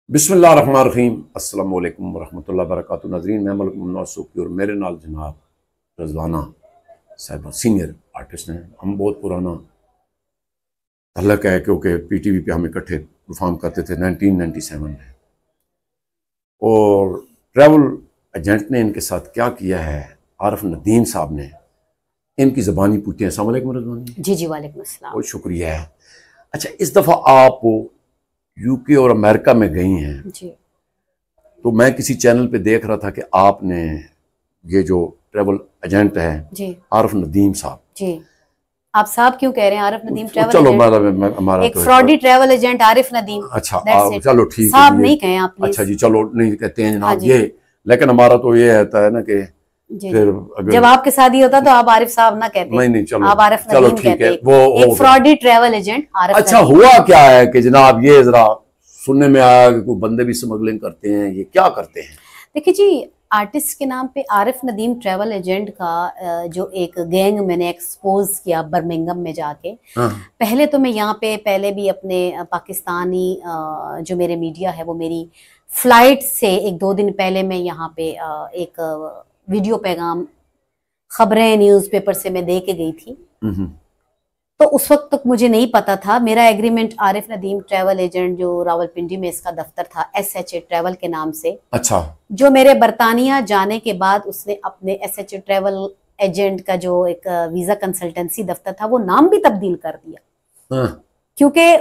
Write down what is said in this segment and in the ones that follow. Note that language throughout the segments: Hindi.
बिस्मिल्लाहिर्रहमानिर्रहीम अस्सलाम वालेकुम वरहमतुल्लाहि वबरकातुहू। नाज़रीन, मैं मलिक मुमन्ना सूफी और मेरे नाल जनाब रज़वाना साहिबा सीनियर आर्टिस्ट हैं। हम बहुत पुराना तल्लक है क्योंकि PTV पे हम इकट्ठे परफॉर्म करते थे 1997 में। और ट्रैवल एजेंट ने इनके साथ क्या किया है, आरिफ नदीम साहब ने इनकी ज़बानी पूछी है। अस्सलाम वालेकुम रज़वानी जी जी वालेकुम अस्सलाम। बहुत शुक्रिया है। अच्छा, इस दफ़ा आप UK और अमेरिका में गई हैं जी। तो मैं किसी चैनल पे देख रहा था कि आपने ये जो ट्रैवल एजेंट है जी आरिफ नदीम साहब जी, आप साहब क्यों कह रहे हैं? आरिफ नदीम ट्रैवल चलो एजेंट, हमारा एक तो fraudy travel agent Arif Nadeem. अच्छा That's चलो it। ठीक साहब है नहीं कहें आप प्लीज। अच्छा जी, चलो नहीं कहते हैं हाँ जनाब जी। ये, लेकिन हमारा तो ये रहता है ना कि जी फिर जी। अगर जब आपके साथ ही होता तो आप आरिफ साहब ना कहते, नहीं चलो आप आरिफ चलो नदीम ठीक है, कहते। वो एक फ्रॉडी ट्रैवल एजेंट आरिफ अच्छा नदीम। हुआ क्या है कि जनाब ये जरा सुनने में आया कि कोई बंदे भी स्मगलिंग करते हैं, ये क्या करते हैं? देखिए जी, आर्टिस्ट के नाम पे आरिफ नदीम ट्रैवल एजेंट का जो एक गैंग मैंने एक्सपोज किया बर्मिंघम में जाके। हाँ। पहले तो मैं यहाँ पे पहले भी अपने पाकिस्तानी जो मेरे मीडिया है वो मेरी फ्लाइट से एक दो दिन पहले मैं यहाँ पे एक वीडियो पैगाम खबरें न्यूज़पेपर से मैं दे के गई थी। तो उस वक्त तक मुझे नहीं पता था, मेरा agreement Arif Nadeem travel agent जो रावलपिंडी में इसका दफ्तर था SHA ट्रैवल के नाम से, अच्छा, जो मेरे बरतानिया जाने के बाद उसने अपने SHA ट्रैवल एजेंट का जो एक वीजा कंसल्टेंसी दफ्तर था वो नाम भी तब्दील कर दिया। हाँ। क्योंकि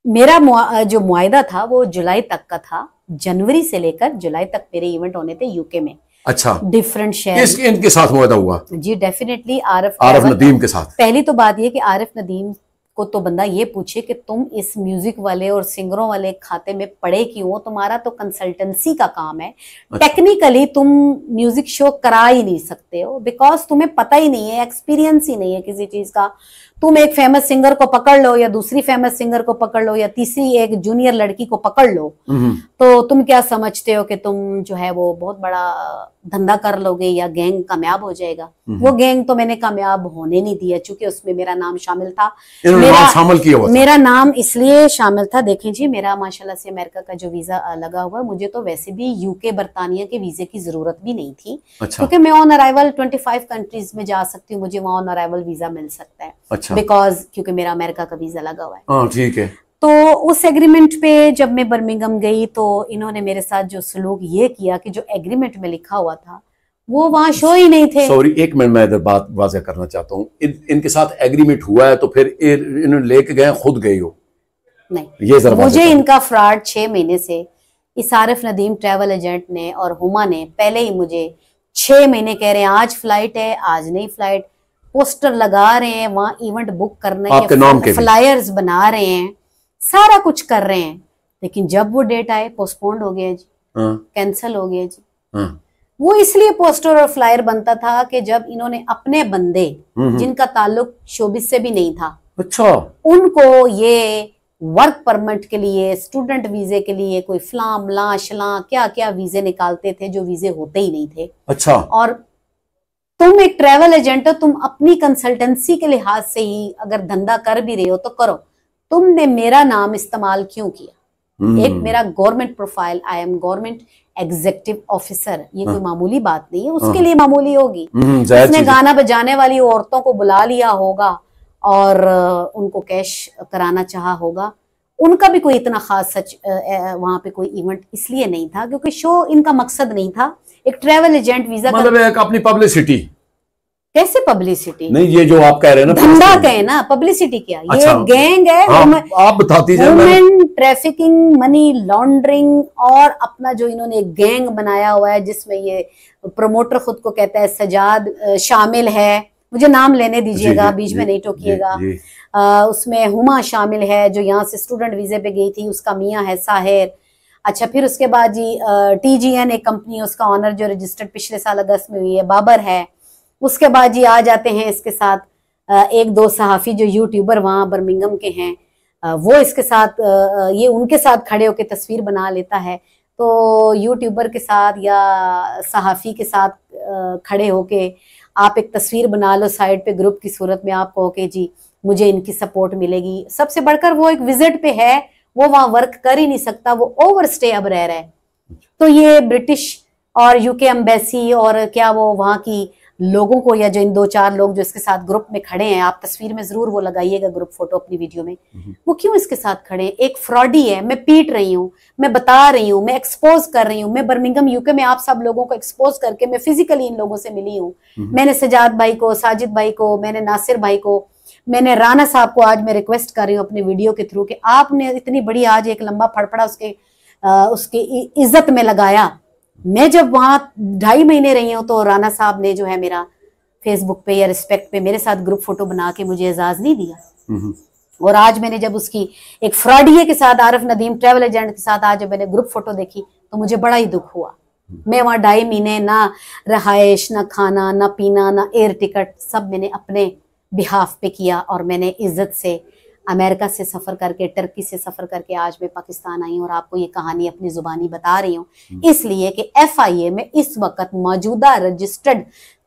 मेरा जो मुआयदा था वो जुलाई तक का था, जनवरी से लेकर जुलाई तक मेरे इवेंट होने थे UK में। अच्छा, डिफरेंट शहर। इनके साथ मुआहदा हुआ? जी डेफिनेटली आरिफ नदीम के साथ। पहली तो बात ये कि आरिफ नदीम को तो बंदा ये पूछे कि तुम इस म्यूजिक वाले और सिंगरों वाले खाते में पड़े क्यों हो, तुम्हारा तो कंसल्टेंसी का काम है। अच्छा। टेक्निकली तुम म्यूजिक शो करा ही नहीं सकते हो बिकॉज तुम्हें पता ही नहीं है, एक्सपीरियंस ही नहीं है किसी चीज का। तुम एक फेमस सिंगर को पकड़ लो या दूसरी फेमस सिंगर को पकड़ लो या तीसरी एक जूनियर लड़की को पकड़ लो तो तुम क्या समझते हो कि तुम जो है वो बहुत बड़ा धंधा कर लोगे या गैंग कामयाब हो जाएगा। वो गैंग तो मैंने कामयाब होने नहीं दिया चूंकि उसमें मेरा नाम शामिल था। मेरा नाम इसलिए शामिल था, देखें जी मेरा माशाल्लाह से अमेरिका का जो वीजा लगा हुआ है, मुझे तो वैसे भी UK बरतानिया के वीजे की जरूरत भी नहीं थी। अच्छा। क्योंकि मैं ऑन अराइवल 25 कंट्रीज में जा सकती हूँ, मुझे वहाँ ऑन अराइवल वीजा मिल सकता है। अच्छा। बिकॉज क्योंकि मेरा अमेरिका का वीजा लगा हुआ है। ठीक है। तो उस एग्रीमेंट पे जब मैं बर्मिंघम गई तो इन्होंने मेरे साथ जो सलूक ये किया कि जो एग्रीमेंट में लिखा हुआ था वो वहां शो ही नहीं थे। सॉरी, एक मिनट मैं इधर बात वाज़ेह करना चाहता हूँ। इनके साथ एग्रीमेंट हुआ है तो फिर इन्होंने लेके गए, खुद गई हो? नहीं, ये मुझे इनका फ्रॉड 6 महीने से इस आरिफ नदीम ट्रैवल एजेंट ने और हुमा ने पहले ही मुझे 6 महीने कह रहे हैं आज फ्लाइट है, आज नहीं फ्लाइट, पोस्टर लगा रहे हैं, वहाँ इवेंट बुक करने के फ्लायर्स बना रहे हैं, सारा कुछ कर रहे हैं। लेकिन जब वो डेट आए पोस्टपोन्ड हो गया जी, कैंसिल हो गया जी। वो इसलिए पोस्टर और फ्लायर बनता था कि जब इन्होंने अपने बंदे जिनका ताल्लुक शोबिस से भी नहीं था, अच्छा, उनको ये वर्क परमिट के लिए, स्टूडेंट वीजे के लिए कोई फ्लाम ला शला क्या क्या वीजे निकालते थे जो वीजे होते ही नहीं थे। अच्छा। और तुम एक ट्रैवल एजेंट हो, तुम अपनी कंसल्टेंसी के लिहाज से ही अगर धंधा कर भी रहे हो तो करो, तुमने मेरा नाम इस्तेमाल क्यों किया? एक मेरा government profile, I am government executive officer, ये कोई मामूली बात नहीं है, उसके लिए मामूली होगी। उसने गाना बजाने वाली औरतों को बुला लिया होगा और उनको कैश कराना चाहा होगा, उनका भी कोई इतना खास सच वहां पे कोई इवेंट इसलिए नहीं था क्योंकि शो इनका मकसद नहीं था। एक ट्रैवल एजेंट वीजा मतलब एक अपनी पब्लिसिटी। कैसे पब्लिसिटी? नहीं, ये जो आप कह रहे हैं ना धंधा कहे ना, पब्लिसिटी क्या? अच्छा, ये गैंग है। आप बताती जाइए। वुमेन ट्रैफिकिंग, मनी लॉन्ड्रिंग और अपना जो इन्होंने एक गैंग बनाया हुआ है जिसमें ये प्रमोटर खुद को कहता है सजाद शामिल है, मुझे नाम लेने दीजिएगा, बीच में नहीं टोकिएगा। उसमें हुमा शामिल है जो यहाँ से स्टूडेंट वीजे पे गई थी, उसका मियाँ है साहिर। अच्छा, फिर उसके बाद जी TGN एक कंपनी, उसका ऑनर जो रजिस्टर्ड पिछले साल अगस्त में हुई है, बाबर है। उसके बाद जी आ जाते हैं इसके साथ एक दो सहाफ़ी जो यूट्यूबर वहाँ बर्मिंघम के हैं, वो इसके साथ ये उनके साथ खड़े होकर तस्वीर बना लेता है। तो यूट्यूबर के साथ या सहाफ़ी के साथ खड़े होके आप एक तस्वीर बना लो साइड पे ग्रुप की सूरत में, आप कहो कि जी मुझे इनकी सपोर्ट मिलेगी। सबसे बढ़कर वो एक विजिट पे है, वो वहां वर्क कर ही नहीं सकता, वो ओवर स्टे अब रह रहा है। तो ये ब्रिटिश और यूके एम्बेसी और क्या वो वहां की लोगों को, या जो इन 2-4 लोग जो इसके साथ ग्रुप में खड़े हैं, आप तस्वीर में जरूर वो लगाइएगा ग्रुप फोटो अपनी वीडियो में, वो क्यों इसके साथ खड़े हैं? एक फ्रॉडी है, मैं पीट रही हूँ, मैं बता रही हूँ, मैं एक्सपोज कर रही हूँ, मैं बर्मिंघम यूके में आप सब लोगों को एक्सपोज करके मैं फिजिकली इन लोगों से मिली हूँ। मैंने सजाद भाई को, साजिद भाई को, मैंने नासिर भाई को, मैंने राना साहब को आज मैं रिक्वेस्ट कर रही हूँ अपने वीडियो के थ्रू कि आपने इतनी बड़ी आज एक लंबा फड़फड़ा उसके इज्जत में लगाया। मैं जब वहां 2.5 महीने रही हूँ तो राना साहब ने जो है मेरा फेसबुक पे या रिस्पेक्ट पे मेरे साथ ग्रुप फोटो बना के मुझे एजाज नहीं दिया। और आज मैंने जब उसकी एक फ्रॉडिये के साथ, आरिफ नदीम ट्रैवल एजेंट के साथ आज जब मैंने ग्रुप फोटो देखी तो मुझे बड़ा ही दुख हुआ। मैं वहां 2.5 महीने ना रहायश, ना खाना, ना पीना, ना एयर टिकट, सब मैंने अपने बिहाफ पे किया। और मैंने इज्जत से अमेरिका से सफर करके, टर्की से सफर करके आज मैं पाकिस्तान आई हूँ और आपको ये कहानी अपनी जुबानी बता रही हूँ, इसलिए कि FIA में इस वक्त मौजूदा रजिस्टर्ड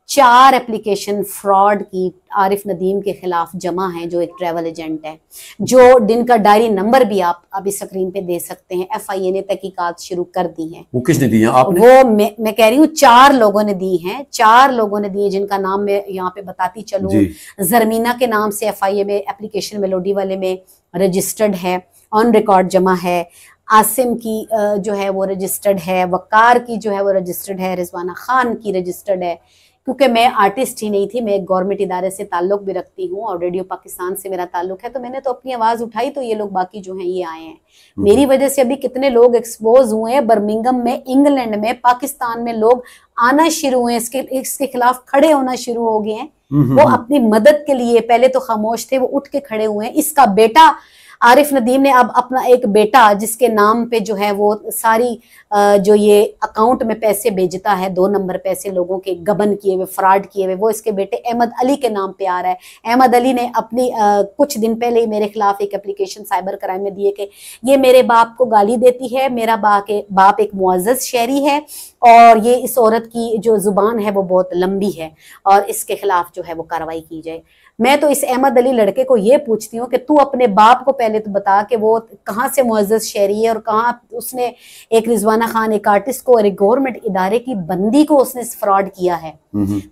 4 एप्लीकेशन फ्रॉड की आरिफ नदीम के खिलाफ जमा हैं, जो एक ट्रैवल एजेंट है, जो जिनका डायरी नंबर भी आप अभी स्क्रीन पे दे सकते हैं। FIA ने तहकीकात शुरू कर दी है। वो किसने दी है? आपने? वो मैं कह रही हूँ 4 लोगों ने दी हैं, 4 लोगों ने दी है, जिनका नाम मैं यहाँ पे बताती चलूँ। जरमीना के नाम से FIA में एप्लीकेशन मेलोडी वाले में रजिस्टर्ड है, ऑन रिकॉर्ड जमा है। आसिम की जो है वो रजिस्टर्ड है, वकार की जो है वो रजिस्टर्ड है, रिजवाना खान की रजिस्टर्ड है। क्योंकि मैं आर्टिस्ट ही नहीं थी, मैं एक गवर्नमेंट इदारे से ताल्लुक भी रखती हूँ और रेडियो पाकिस्तान से मेरा ताल्लुक है, तो मैंने तो अपनी आवाज उठाई, तो ये लोग बाकी जो हैं ये आए हैं। मेरी वजह से अभी कितने लोग एक्सपोज हुए हैं, बर्मिंघम में, इंग्लैंड में, पाकिस्तान में लोग आना शुरू हुए, इसके खिलाफ खड़े होना शुरू हो गए हैं। वो अपनी मदद के लिए पहले तो खामोश थे, वो उठ के खड़े हुए हैं। इसका बेटा आरिफ नदीम ने अब अपना एक बेटा जिसके नाम पे जो है वो सारी जो ये अकाउंट में पैसे भेजता है, 2 नंबर पैसे लोगों के गबन किए हुए, फ्रॉड किए हुए, वो इसके बेटे अहमद अली के नाम पे आ रहा है। अहमद अली ने अपनी कुछ दिन पहले ही मेरे खिलाफ एक एप्लीकेशन साइबर क्राइम में दिए कि ये मेरे बाप को गाली देती है, मेरा बाप एक मुअज़्ज़ज़ शहरी है और ये इस औरत की जो जुबान है वो बहुत लंबी है और इसके खिलाफ जो है वो कार्रवाई की जाए। मैं तो इस अहमद अली लड़के को ये पूछती हूँ कि तू अपने बाप को पहले तो बता कि वो कहाँ से मुअज़्ज़ज़ शहरी है और कहाँ उसने एक रिजवाना खान, एक आर्टिस्ट को और एक गवर्नमेंट इदारे की बंदी को उसने फ्रॉड किया है।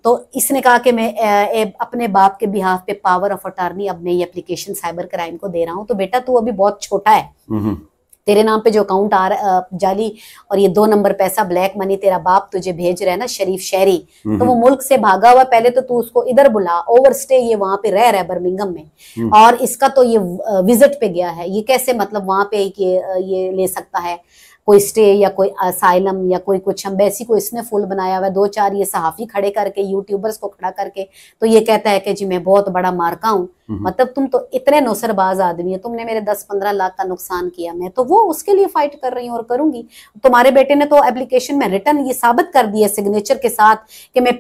तो इसने कहा कि मैं अपने बाप के बिहाफ पे पावर ऑफ अटॉर्नी अब मैं ये एप्लीकेशन साइबर क्राइम को दे रहा हूँ। तो बेटा तू अभी बहुत छोटा है, तेरे नाम पे जो अकाउंट आ रहा जाली और ये 2 नंबर पैसा ब्लैक मनी तेरा बाप तुझे भेज रहा है ना, शरीफ शहरी, तो वो मुल्क से भागा हुआ, पहले तो तू उसको इधर बुला, ओवर स्टे ये वहां पे रह रहा है बर्मिंघम में, और इसका तो ये विजिट पे गया है, ये कैसे मतलब वहां पे ये ले सकता है कोई स्टे या कोई असाइलम या कोई कुछ एम्बेसी को इसने फुल बनाया हुआ है। 2-4 ये सहाफी खड़े करके, यूट्यूबर्स को खड़ा करके, तो ये कहता है कि जी मैं बहुत बड़ा मार्का हूँ। मतलब तुम तो इतने नौसरबाज आदमी हो, तुमने मेरे 10-15 लाख का नुकसान किया, मैं तो वो उसके लिए फाइट कर रही हूँ और करूंगी। तुम्हारे बेटे ने तो एप्लीकेशन में रिटर्न ये साबित कर दिया सिग्नेचर के साथ कि मैं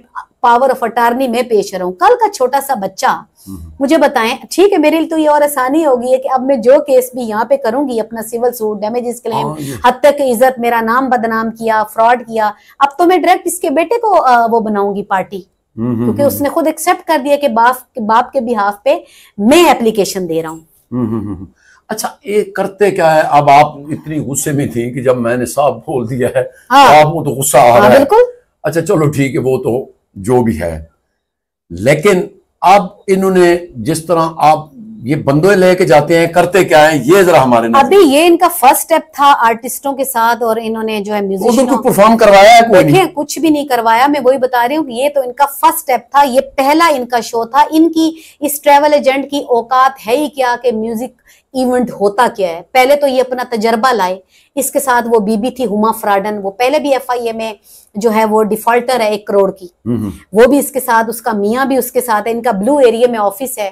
पावर ऑफ अटॉर्नी में पेश रहा हूँ। कल का छोटा सा बच्चा मुझे बताएं, ठीक है मेरे लिए तो ये और आसानी होगी है कि अब मैं जो केस भी यहाँ पे करूंगी, अपना सिविल सूट, डैमेजेस क्लेम, हद तक इज्जत, मेरा नाम बदनाम किया, फ्रॉड किया, अब तो मैं डायरेक्ट इसके बेटे को वो बनाऊंगी पार्टी, क्योंकि उसने खुद एक्सेप्ट कर दिया कि बाप के बिहाफ पे मैं एप्लीकेशन दे रहा हूँ। अच्छा, ये करते क्या है? अब आप इतनी गुस्से में थी कि जब मैंने साफ बोल दिया है तो आपको तो गुस्सा आ रहा है। बिल्कुल। अच्छा चलो ठीक है, वो तो जो भी है, लेकिन अब इन्होंने जिस तरह आप ये बंदे लेके जाते हैं, करते क्या है ये जरा हमारे अभी ये इनका फर्स्ट स्टेप था आर्टिस्टों के साथ, और इन्होंने जो है म्यूजिशियनों को परफॉर्म करवाया है? कोई देखिए कुछ भी नहीं करवाया, मैं वही बता रही हूँ कि ये तो इनका फर्स्ट स्टेप था, ये पहला इनका शो था। इनकी इस ट्रैवल एजेंट की औकात है ही क्या कि म्यूजिक इवेंट होता क्या है। पहले तो ये अपना तजर्बा लाए, इसके साथ वो बीबी थी हुमा फ्राडन, वो पहले भी FIA में जो है वो डिफॉल्टर है 1 करोड़ की, वो भी इसके साथ, उसका मियाँ भी उसके साथ है। इनका ब्लू एरिया में ऑफिस है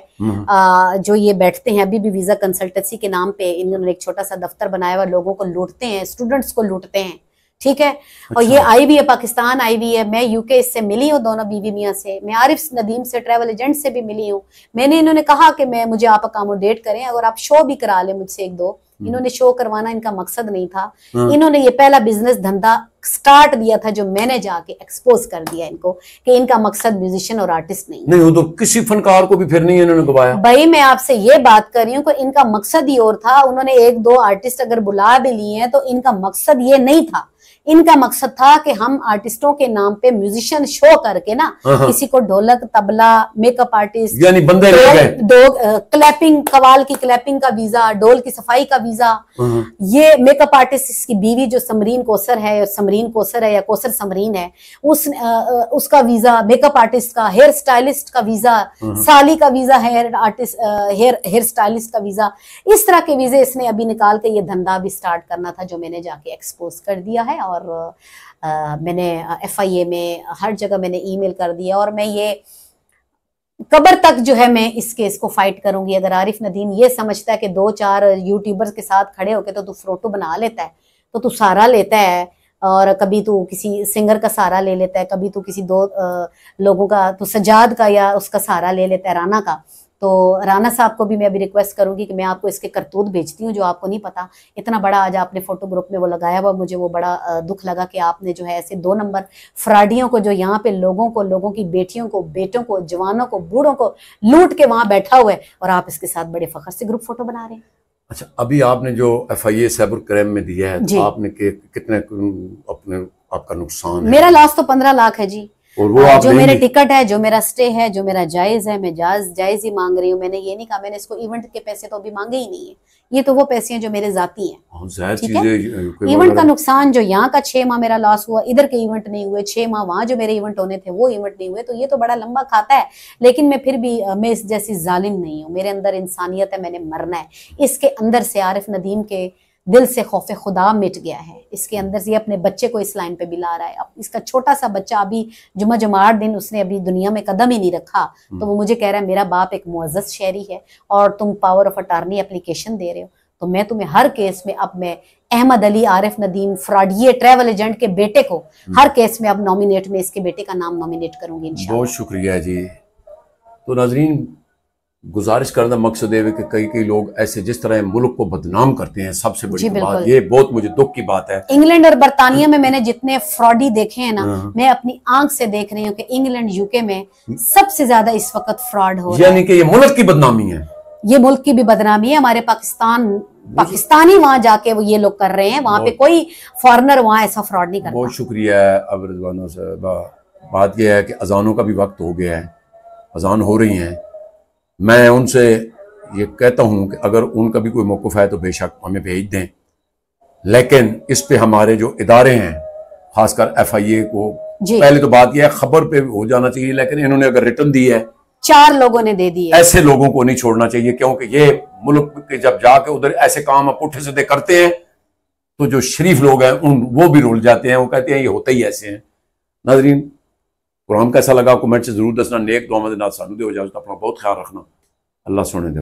जो ये बैठते हैं अभी भी वीजा कंसल्टेंसी के नाम पे। इन्होंने एक छोटा सा दफ्तर बनाया हुआ, लोगों को लूटते हैं, स्टूडेंट्स को लूटते हैं, ठीक है। और ये आई हुई है पाकिस्तान, आई हुई है। मैं यूके इससे मिली हूँ, दोनों बीवी मियाँ से। मैं आरिफ नदीम से, ट्रैवल एजेंट से भी मिली हूँ। मैंने इन्होंने कहा कि मुझे आप अकोमोडेट करें, अगर आप शो भी करा ले मुझसे 1-2, इन्होंने शो करवाना इनका मकसद नहीं था। इन्होंने ये पहला बिजनेस धंधा स्टार्ट दिया था जो मैंने जाके एक्सपोज कर दिया इनको कि इनका मकसद म्यूजिशियन और आर्टिस्ट नहीं। वो तो किसी फनकार को भी फिर नहीं इन्होंने गवाया। भाई मैं आपसे ये बात कर रही हूँ कि इनका मकसद ही और था। उन्होंने एक दो आर्टिस्ट अगर बुला भी लिए हैं तो इनका मकसद ये नहीं था। इनका मकसद था कि हम आर्टिस्टों के नाम पे म्यूजिशियन शो करके ना किसी को ढोलक तबला मेकअप आर्टिस्ट यानी बंदे क्लैपिंग कवाल की क्लैपिंग का वीजा, ढोल की सफाई का वीजा, ये मेकअप आर्टिस्ट इसकी बीवी जो समरीन कोसर है या कोसर समरीन है उसका वीजा, मेकअप आर्टिस्ट का, हेयर स्टाइलिस्ट का वीजा, साली का वीजा, हेयर स्टाइलिस्ट का वीजा, इस तरह के वीजे इसने अभी निकाल के ये धंधा भी स्टार्ट करना था जो मैंने जाके एक्सपोज कर दिया है। और मैंने FIA में हर जगह मैंने ईमेल कर दिया और मैं ये कब्र तक जो है मैं इस केस को फाइट करूंगी। अगर आरिफ नदीम ये समझता है कि 2-4 यूट्यूबर्स के साथ खड़े होके तो तू फोटो बना लेता है, तो तू सहारा लेता है, और कभी तू किसी सिंगर का सहारा ले लेता है, कभी तू किसी 2 लोगों का, तो सजाद का या उसका सहारा ले लेता है, राना का, तो राना साहब को भी मैं अभी रिक्वेस्ट करूंगी कि मैं आपको इसके करतूत भेजती हूँ जो आपको नहीं पता। इतना बड़ा आज आपने फोटो ग्रुप में वो लगाया हुआ, मुझे वो बड़ा दुख लगा कि आपने जो है ऐसे 2 नंबर फ्रॉडियों को जो यहाँ पे लोगों की बेटियों को, बेटों को, जवानों को, बूढ़ों को लूट के वहां बैठा हुआ है और आप इसके साथ बड़े फखर से ग्रुप फोटो बना रहे हैं। अच्छा, अभी आपने जो FIA साइबर क्राइम में दिया है तो आपने कितने अपने आपका नुकसान है? मेरा लॉस तो 15 लाख है जी। और वो आप जो मेरे टिकट है, जो मेरा स्टे है, जो मेरा जायज है, मैं जायज ही मांग रही हूँ। मैंने ये नहीं कहा, मैंने इसको इवेंट के पैसे तो अभी मांगे ही नहीं है। ये तो वो पैसे हैं जो मेरे जाती हैं। ठीक है, इवेंट का नुकसान जो यहाँ का 6 माह मेरा लॉस हुआ, इधर के इवेंट नहीं हुए, 6 माह वहां जो मेरे इवेंट होने थे वो इवेंट नहीं हुए, तो ये तो बड़ा लंबा खाता है। लेकिन मैं फिर भी मैं इस जैसी जालिम नहीं हूँ। मेरे अंदर इंसानियत है, मैंने मरना है। इसके अंदर से आरिफ नदीम के दिल से खौफ खुदा मिट गया है। इसके अंदर से अपने बच्चे को इस लाइन पे भी ला रहा है। अब इसका छोटा सा बच्चा अभी जुमा 8 दिन उसने अभी दुनिया में कदम ही नहीं रखा, तो वो मुझे कह रहा है मेरा बाप एक मुअज़्ज़ज़ शहरी है और तुम पावर ऑफ अटॉर्नी एप्लीकेशन दे रहे हो, तो मैं तुम्हें हर केस में, अब मैं अहमद अली आरिफ नदीम फ्रॉडिये ट्रैवल एजेंट के बेटे को हर केस में अब नॉमिनेट में इसके बेटे का नाम नॉमिनेट करूंगी इंशाल्लाह। बहुत शुक्रिया जी। तो नाज़रीन, गुजारिश करना मकसद है कि कई लोग ऐसे जिस तरह मुल्क को बदनाम करते हैं, सबसे बड़ी बात ये बहुत मुझे दुख की बात है। इंग्लैंड और बरतानिया में मैंने जितने फ्रॉडी देखे हैं ना, मैं अपनी आंख से देख रही हूँ कि इंग्लैंड UK में सबसे ज्यादा इस वक्त फ्रॉड हो रहा है। यानी कि ये मुल्क की बदनामी है, ये मुल्क की भी बदनामी है। हमारे पाकिस्तानी वहां जाके वो ये लोग कर रहे हैं, वहां पे कोई फॉरेनर वहां ऐसा फ्रॉड नहीं करता। बहुत शुक्रिया। अब रिजवाना साहब, बात यह है कि अजानों का भी वक्त हो गया है, अजान हो रही है। मैं उनसे ये कहता हूं कि अगर उनका भी कोई मौक़िफ़ है तो बेशक हमें भेज दें, लेकिन इस पे हमारे जो इदारे हैं, खासकर FIA को, पहले तो बात यह है खबर पे हो जाना चाहिए, लेकिन इन्होंने अगर रिटर्न दी है, 4 लोगों ने दे दी है, ऐसे लोगों को नहीं छोड़ना चाहिए, क्योंकि ये मुल्क के जब जाके उधर ऐसे काम पुट्ठे सीधे करते हैं तो जो शरीफ लोग हैं वो भी रुल जाते हैं, वो कहते हैं ये होते ही ऐसे हैं। नाज़रीन, प्रोग्राम कैसा लगा कमेंट से जरूर दसना। नेक दुआ में सानू दे हो जाए, अपना बहुत ख्याल रखना। अल्लाह सुने दे।